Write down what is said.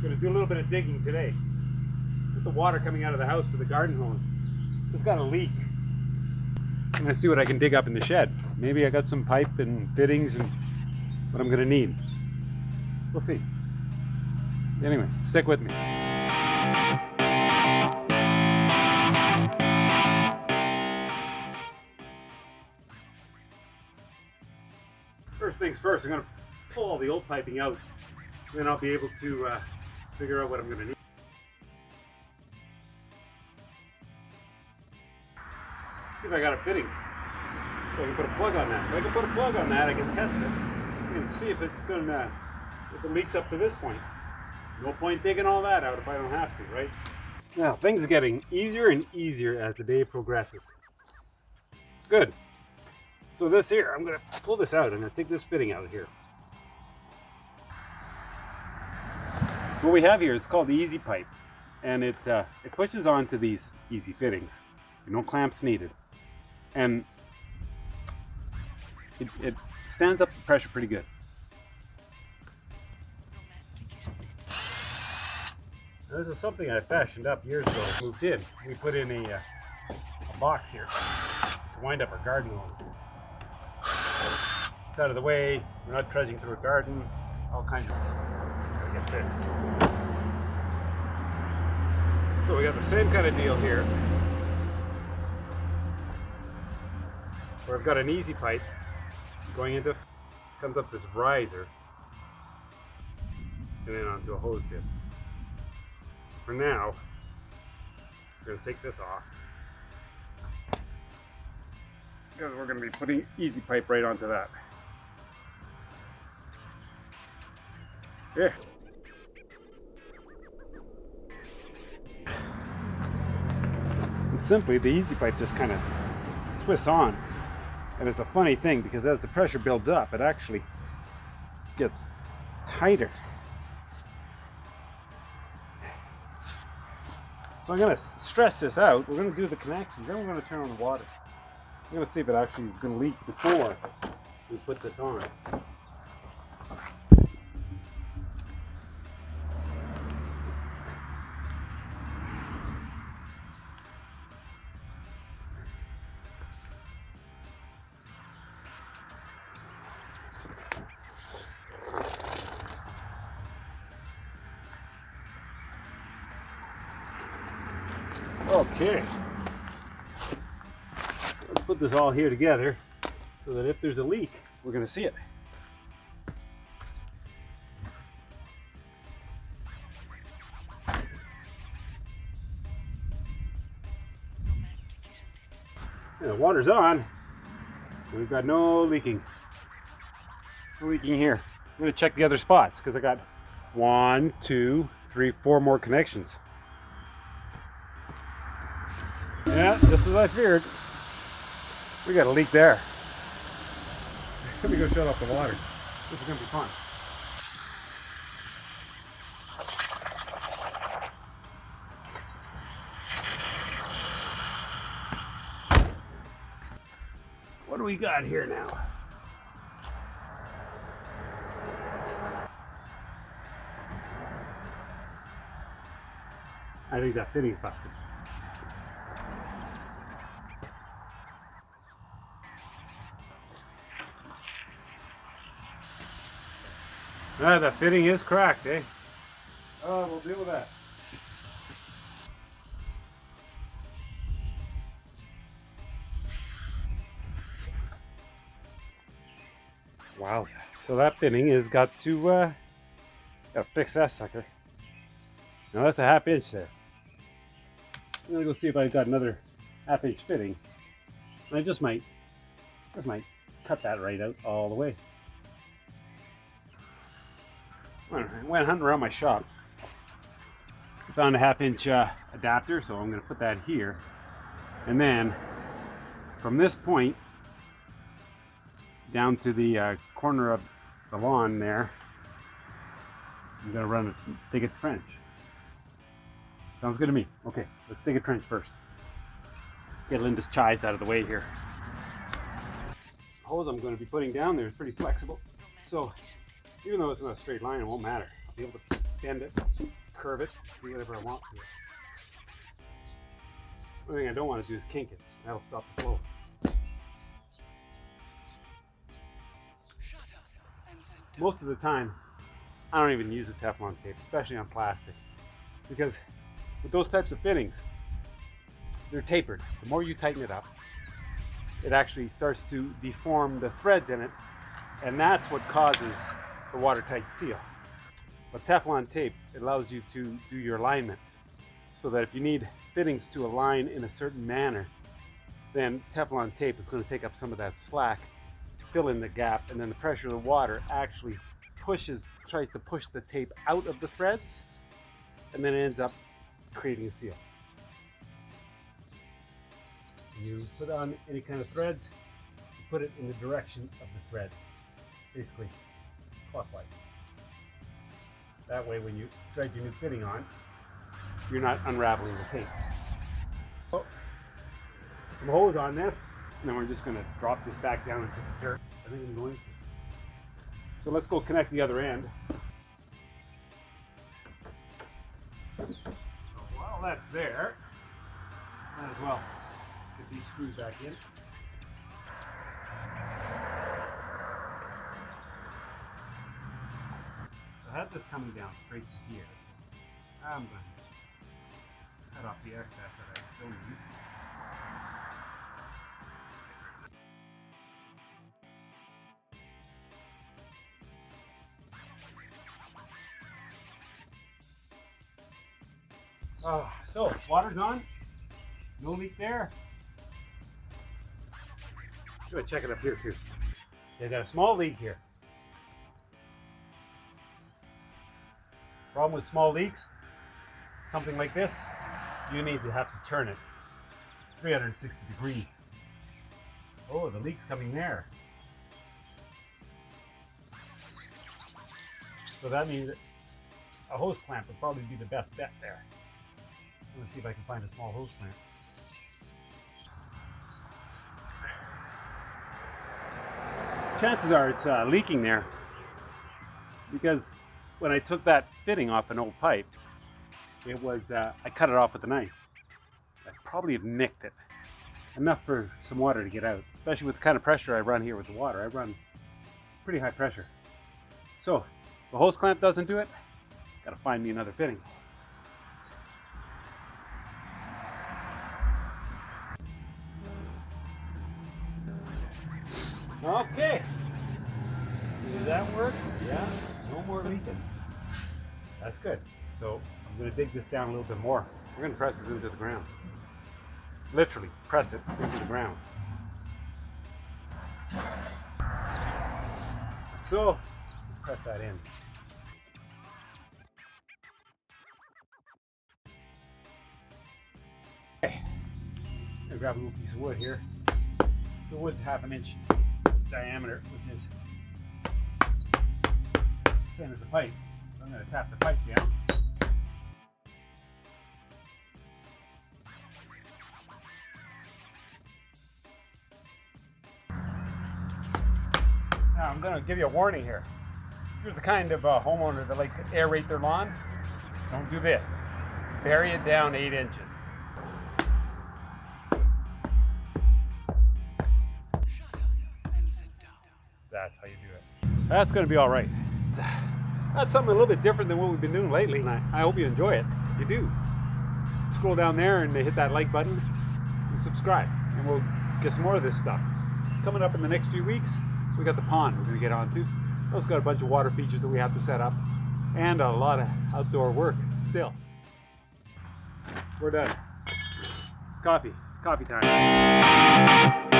I'm going to do a little bit of digging today. With the water coming out of the house for the garden hose, just got a leak. I'm going to see what I can dig up in the shed. Maybe I got some pipe and fittings and what I'm going to need. We'll see. Anyway, stick with me. First things first, I'm going to pull all the old piping out. Then I'll be able to figure out what I'm going to need. See if I got a fitting. So I can put a plug on that. If I can put a plug on that, I can test it. I can see if it's going to, if it leaks up to this point. No point digging all that out if I don't have to, right? Now, things are getting easier and easier as the day progresses. Good. So this here, I'm going to pull this out. I'm going to take this fitting out here. So what we have here, it's called the Easy Pipe. And it pushes onto these easy fittings. No clamps needed. And it stands up the pressure pretty good. Now, this is something I fashioned up years ago. Moved in. We put in a box here to wind up our garden hose. It's out of the way. We're not trudging through a garden. All kinds of things get fixed. So we got the same kind of deal here, where I've got an easy pipe going into, comes up this riser, and then onto a hose bib. For now, we're going to take this off, because we're going to be putting easy pipe right onto that. Yeah. And simply, the easy pipe just kind of twists on. And it's a funny thing because as the pressure builds up, it actually gets tighter. So I'm going to stretch this out. We're going to do the connections, then we're going to turn on the water. I'm going to see if it actually is going to leak before we put this on. Okay, let's put this all here together so that if there's a leak, we're going to see it. And the water's on. We've got no leaking. No leaking here. I'm going to check the other spots because I got 1, 2, 3, 4 more connections. Yeah, just as I feared. We got a leak there. Let me go shut off the water. This is going to be fun. What do we got here now? I think that fitting's busted. The fitting is cracked, eh? Oh, we'll deal with that. Wow. So that fitting has got to fix that sucker. Now that's a 1/2 inch there. I'm gonna go see if I've got another 1/2 inch fitting. And I just might cut that right out all the way. I went hunting around my shop. I found a 1/2 inch adapter, so I'm going to put that here. And then from this point down to the corner of the lawn there, I'm going to dig a trench. Sounds good to me. Okay, let's dig a trench first. Get Linda's chives out of the way here. The hose I'm going to be putting down there is pretty flexible. So even though it's not a straight line, it won't matter. I'll be able to bend it, curve it, do whatever I want to it. The only thing I don't want to do is kink it. That'll stop the flow. Most of the time, I don't even use the Teflon tape, especially on plastic, because with those types of fittings, they're tapered. The more you tighten it up, it actually starts to deform the threads in it, and that's what causes the watertight seal. But Teflon tape, it allows you to do your alignment, so that if you need fittings to align in a certain manner, then Teflon tape is going to take up some of that slack, fill in the gap, and then the pressure of the water actually tries to push the tape out of the threads, and then it ends up creating a seal. When you put on any kind of threads, you put it in the direction of the thread, basically clockwise. That way when you thread your new fitting on, you're not unraveling the tape. So, some hose on this, and then we're just going to drop this back down into the dirt. I think I'm going. So let's go connect the other end. So while that's there, might as well get these screws back in. I have this coming down straight to here. So I'm going to cut off the excess that I don't need. So water's on, no leak there. I'm going to check it up here too. They got a small leak here. Problem with small leaks, something like this, you need to have to turn it 360 degrees. Oh, the leak's coming there. So that means that a hose clamp would probably be the best bet there. Let's see if I can find a small hose clamp. Chances are it's leaking there because when I took that fitting off an old pipe, it was, I cut it off with a knife. I probably have nicked it. Enough for some water to get out, especially with the kind of pressure I run here with the water. I run pretty high pressure. So, if the hose clamp doesn't do it, gotta find me another fitting. Okay, does that work? Yeah, no more leaking. That's good. So I'm going to dig this down a little bit more. We're going to press this into the ground. Literally, press it into the ground. So, let's press that in. Okay, I'm going to grab a little piece of wood here. The wood's 1/2 inch diameter, which is the same as the pipe. So I'm going to tap the pipe down. Now I'm going to give you a warning here. If you're the kind of homeowner that likes to aerate their lawn, don't do this. Bury it down 8 inches. That's how you do it. That's going to be all right. That's something a little bit different than what we've been doing lately, and I hope you enjoy it. If you do, scroll down there and hit that like button and subscribe, and we'll get some more of this stuff. Coming up in the next few weeks, we got the pond we're going to get on to. It's got a bunch of water features that we have to set up, and a lot of outdoor work still. We're done. It's coffee time.